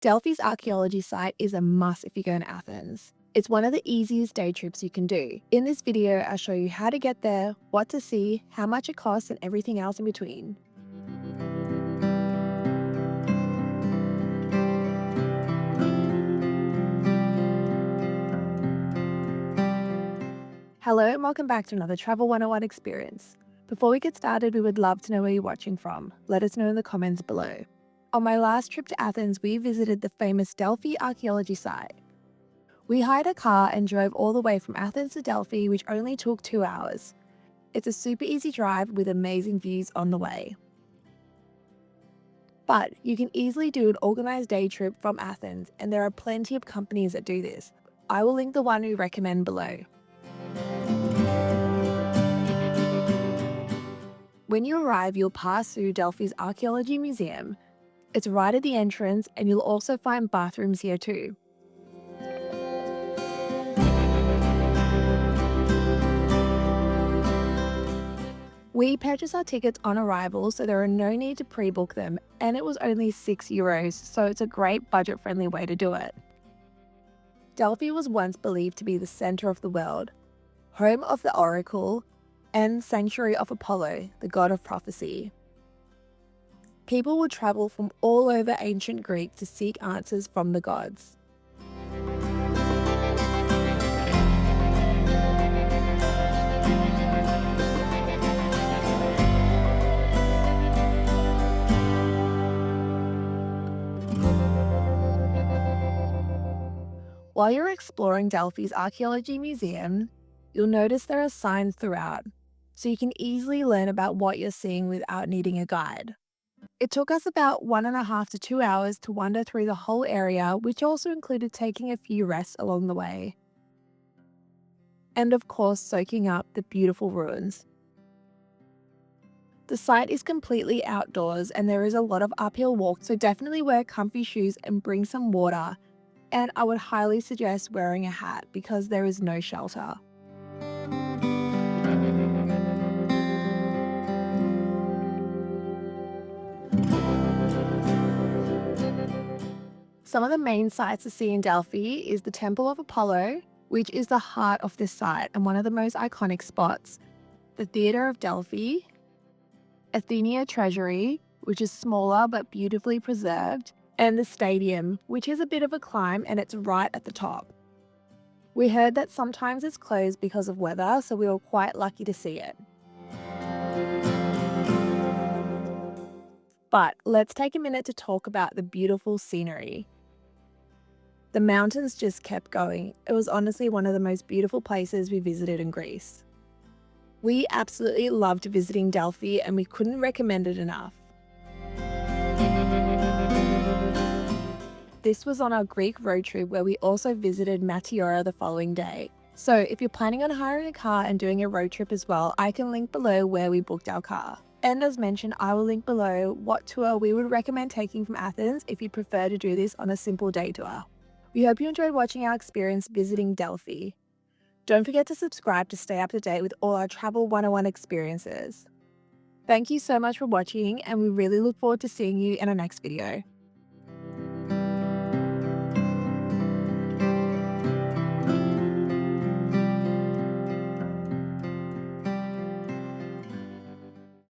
Delphi's archaeology site is a must if you go to Athens. It's one of the easiest day trips you can do. In this video, I'll show you how to get there, what to see, how much it costs, and everything else in between. Hello and welcome back to another Travel 101 experience. Before we get started, we would love to know where you're watching from. Let us know in the comments below. On my last trip to Athens, we visited the famous Delphi archaeology site. We hired a car and drove all the way from Athens to Delphi, which only took 2 hours. It's a super easy drive with amazing views on the way. But you can easily do an organised day trip from Athens, and there are plenty of companies that do this. I will link the one we recommend below. When you arrive, you'll pass through Delphi's Archaeology Museum. It's right at the entrance, and you'll also find bathrooms here too. We purchased our tickets on arrival, so there are no need to pre-book them, and it was only €6, so it's a great budget-friendly way to do it. Delphi was once believed to be the center of the world, home of the oracle, and sanctuary of Apollo, the god of prophecy. People would travel from all over ancient Greek to seek answers from the gods. While you're exploring Delphi's Archaeology Museum, you'll notice there are signs throughout, so you can easily learn about what you're seeing without needing a guide. It took us about 1.5 to 2 hours to wander through the whole area, which also included taking a few rests along the way. And of course, soaking up the beautiful ruins. The site is completely outdoors and there is a lot of uphill walk, so definitely wear comfy shoes and bring some water. And I would highly suggest wearing a hat because there is no shelter. Some of the main sites to see in Delphi is the Temple of Apollo, which is the heart of this site and one of the most iconic spots, the Theatre of Delphi, Athenia Treasury, which is smaller but beautifully preserved, and the stadium, which is a bit of a climb and it's right at the top. We heard that sometimes it's closed because of weather, so we were quite lucky to see it. But let's take a minute to talk about the beautiful scenery. The mountains just kept going. It was honestly one of the most beautiful places we visited in Greece. We absolutely loved visiting Delphi and we couldn't recommend it enough. This was on our Greek road trip where we also visited Matiora the following day. So if you're planning on hiring a car and doing a road trip as well, I can link below where we booked our car. And as mentioned, I will link below what tour we would recommend taking from Athens if you prefer to do this on a simple day tour. We hope you enjoyed watching our experience visiting Delphi. Don't forget to subscribe to stay up to date with all our Travel 101 experiences. Thank you so much for watching, and we really look forward to seeing you in our next video.